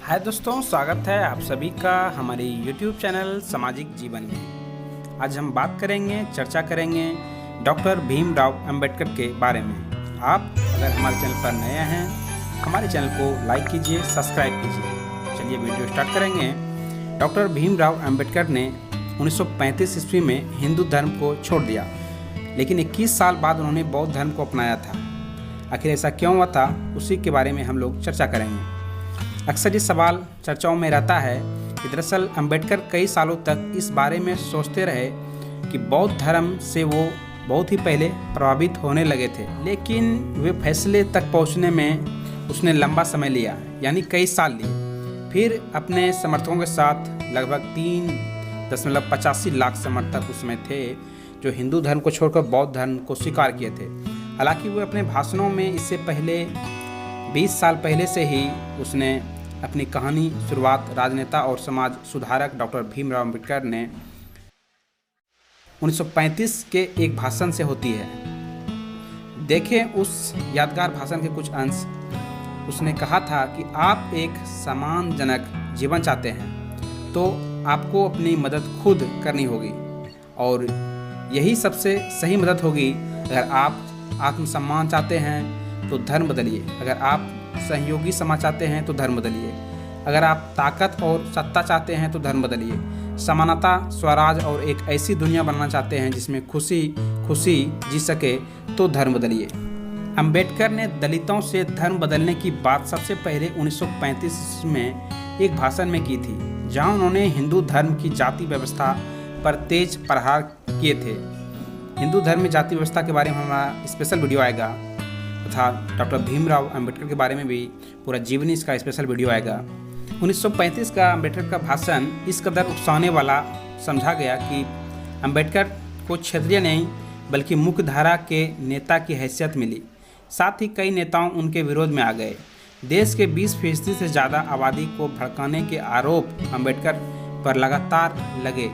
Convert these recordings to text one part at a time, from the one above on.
हाय दोस्तों, स्वागत है आप सभी का हमारे YouTube चैनल सामाजिक जीवन में। आज हम बात करेंगे, चर्चा करेंगे डॉक्टर भीमराव अंबेडकर के बारे में। आप अगर हमारे चैनल पर नए हैं, हमारे चैनल को लाइक कीजिए, सब्सक्राइब कीजिए। चलिए वीडियो स्टार्ट करेंगे। डॉक्टर भीमराव अंबेडकर ने 1935 ईस्वी में हिंदू धर्म को छोड़ दिया, लेकिन 21 साल बाद उन्होंने बौद्ध धर्म को अपनाया था। आखिर ऐसा क्यों हुआ था, उसी के बारे में हम लोग चर्चा करेंगे। अक्सर ये सवाल चर्चाओं में रहता है कि दरअसल अंबेडकर कई सालों तक इस बारे में सोचते रहे कि बौद्ध धर्म से वो बहुत ही पहले प्रभावित होने लगे थे, लेकिन वे फैसले तक पहुंचने में उसने लंबा समय लिया, यानी कई साल लिए। फिर अपने समर्थकों के साथ लगभग 3.85 लाख समर्थक उसमें थे जो हिंदू धर्म को छोड़कर बौद्ध धर्म को स्वीकार किए थे। हालांकि वो अपने भाषणों में इससे पहले 20 साल पहले से ही उसने अपनी कहानी शुरुआत राजनेता और समाज सुधारक डॉक्टर भीमराव अंबेडकर ने 1935 के एक भाषण से होती है। देखें उस यादगार भाषण के कुछ अंश। उसने कहा था कि आप एक सम्मानजनक जीवन चाहते हैं तो आपको अपनी मदद खुद करनी होगी, और यही सबसे सही मदद होगी। अगर आप आत्मसम्मान चाहते हैं तो धर्म बदलिए, अगर आप सहयोगी समाज चाहते हैं तो धर्म बदलिए, अगर आप ताकत और सत्ता चाहते हैं तो धर्म बदलिए, समानता, स्वराज और एक ऐसी दुनिया बनाना चाहते हैं जिसमें खुशी खुशी जी सके तो धर्म बदलिए। अंबेडकर ने दलितों से धर्म बदलने की बात सबसे पहले 1935 में एक भाषण में की थी, जहां उन्होंने हिंदू धर्म की जाति व्यवस्था पर तेज प्रहार किए थे। हिंदू धर्म में जाति व्यवस्था के बारे में हमारा स्पेशल वीडियो आएगा, तथा डॉक्टर भीमराव अंबेडकर के बारे में भी पूरा जीवनी इसका स्पेशल वीडियो आएगा। 1935 का अंबेडकर का भाषण इस कदर उकसाने वाला समझा गया कि अंबेडकर को क्षेत्रीय नहीं बल्कि मुख्य धारा के नेता की हैसियत मिली। साथ ही कई नेताओं उनके विरोध में आ गए। देश के 20% से ज़्यादा आबादी को भड़काने के आरोप अंबेडकर पर लगातार लगे,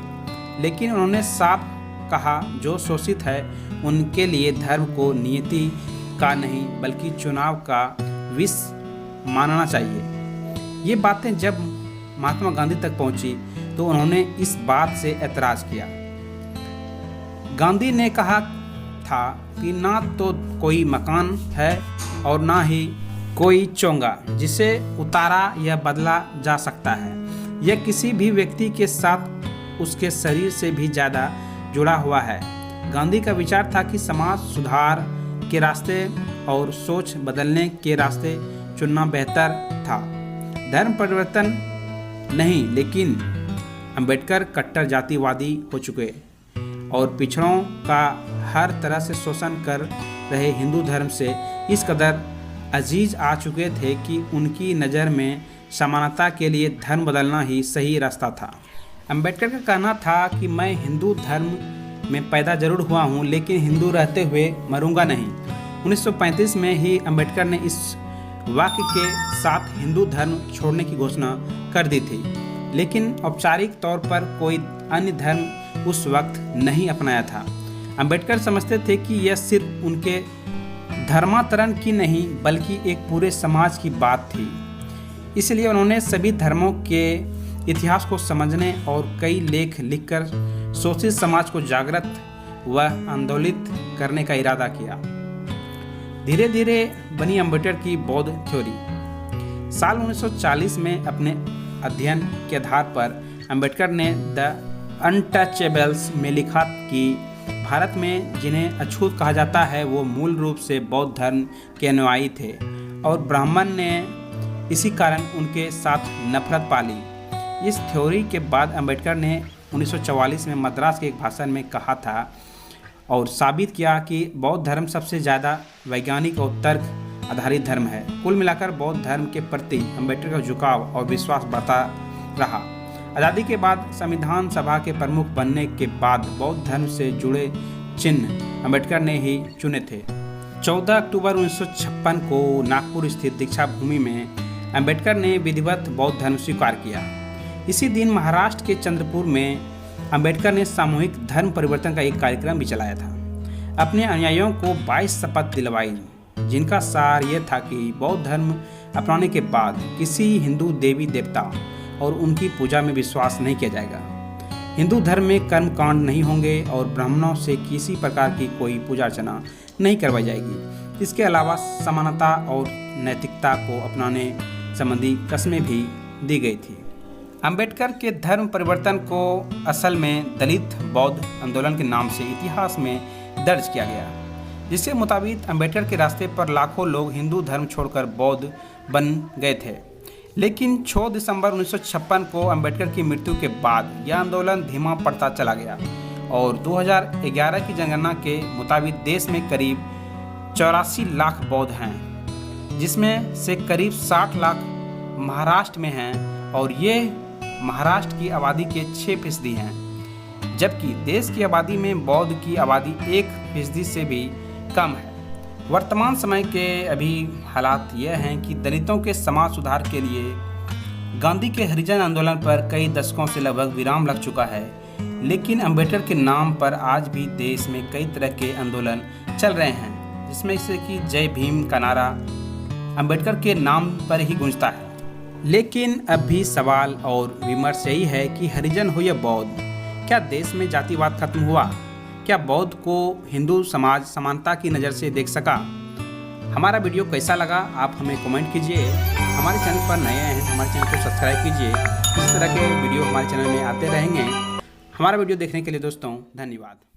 लेकिन उन्होंने साफ कहा जो शोषित है उनके लिए धर्म को नियति का नहीं बल्कि चुनाव का विष मानना चाहिए। ये बातें जब महात्मा गांधी तक पहुंची तो उन्होंने इस बात से ऐतराज किया। गांधी ने कहा था कि ना तो कोई मकान है और ना ही कोई चोंगा जिसे उतारा या बदला जा सकता है। यह किसी भी व्यक्ति के साथ उसके शरीर से भी ज़्यादा जुड़ा हुआ है। गांधी का विचार था कि समाज सुधार के रास्ते और सोच बदलने के रास्ते चुनना बेहतर था, धर्म परिवर्तन नहीं। लेकिन अंबेडकर कट्टर जातिवादी हो चुके और पिछड़ों का हर तरह से शोषण कर रहे हिंदू धर्म से इस कदर अजीज आ चुके थे कि उनकी नज़र में समानता के लिए धर्म बदलना ही सही रास्ता था। अंबेडकर का कहना था कि मैं हिंदू धर्म में पैदा जरूर हुआ हूँ, लेकिन हिंदू रहते हुए मरूंगा नहीं। 1935 में ही अंबेडकर ने इस वाक्य के साथ हिंदू धर्म छोड़ने की घोषणा कर दी थी, लेकिन औपचारिक तौर पर कोई अन्य धर्म उस वक्त नहीं अपनाया था। अंबेडकर समझते थे कि यह सिर्फ उनके धर्मांतरण की नहीं बल्कि एक पूरे समाज की बात थी। इसलिए उन्होंने सभी धर्मों के इतिहास को समझने और कई लेख लिखकर शोषित समाज को जागृत व आंदोलित करने का इरादा किया। धीरे धीरे बनी अंबेडकर की बौद्ध थ्योरी। साल 1940 में अपने अध्ययन के आधार पर अंबेडकर ने द अनटचेबल्स में लिखा कि भारत में जिन्हें अछूत कहा जाता है वो मूल रूप से बौद्ध धर्म के अनुयायी थे, और ब्राह्मण ने इसी कारण उनके साथ नफरत पाली। इस थ्योरी के बाद अंबेडकर ने 1944 में मद्रास के एक भाषण में कहा था और साबित किया कि बौद्ध धर्म सबसे ज़्यादा वैज्ञानिक और तर्क आधारित धर्म है। कुल मिलाकर बौद्ध धर्म के प्रति अंबेडकर का झुकाव और विश्वास बढ़ता रहा। आज़ादी के बाद संविधान सभा के प्रमुख बनने के बाद बौद्ध धर्म से जुड़े चिन्ह अंबेडकर ने ही चुने थे। 14 अक्टूबर 1956 को नागपुर स्थित दीक्षा भूमि में अंबेडकर ने विधिवत बौद्ध धर्म स्वीकार किया। इसी दिन महाराष्ट्र के चंद्रपुर में अंबेडकर ने सामूहिक धर्म परिवर्तन का एक कार्यक्रम भी चलाया था। अपने अनुयायियों को 22 शपथ दिलवाई, जिनका सार यह था कि बौद्ध धर्म अपनाने के बाद किसी हिंदू देवी देवता और उनकी पूजा में विश्वास नहीं किया जाएगा। हिंदू धर्म में कर्म कांड नहीं होंगे और ब्राह्मणों से किसी प्रकार की कोई पूजा अर्चना नहीं करवाई जाएगी। इसके अलावा समानता और नैतिकता को अपनाने संबंधी कस्में भी दी गई थी। अंबेडकर के धर्म परिवर्तन को असल में दलित बौद्ध आंदोलन के नाम से इतिहास में दर्ज किया गया, जिसके मुताबिक अंबेडकर के रास्ते पर लाखों लोग हिंदू धर्म छोड़कर बौद्ध बन गए थे। लेकिन 6 दिसंबर 1956 को अंबेडकर की मृत्यु के बाद यह आंदोलन धीमा पड़ता चला गया और 2011 की जनगणना के मुताबिक देश में करीब 84 लाख बौद्ध हैं, जिसमें से करीब 60 लाख महाराष्ट्र में हैं और ये महाराष्ट्र की आबादी के 6% हैं, जबकि देश की आबादी में बौद्ध की आबादी 1% से भी कम है। वर्तमान समय के अभी हालात यह हैं कि दलितों के समाज सुधार के लिए गांधी के हरिजन आंदोलन पर कई दशकों से लगभग विराम लग चुका है, लेकिन अंबेडकर के नाम पर आज भी देश में कई तरह के आंदोलन चल रहे हैं, जिसमें से कि जय भीम का नारा अंबेडकर के नाम पर ही गूंजता है। लेकिन अब भी सवाल और विमर्श यही है कि हरिजन हो या बौद्ध, क्या देश में जातिवाद खत्म हुआ? क्या बौद्ध को हिंदू समाज समानता की नज़र से देख सका? हमारा वीडियो कैसा लगा आप हमें कमेंट कीजिए। हमारे चैनल पर नए हैं तो हमारे चैनल को सब्सक्राइब कीजिए। इस तरह के वीडियो हमारे चैनल में आते रहेंगे। हमारा वीडियो देखने के लिए दोस्तों धन्यवाद।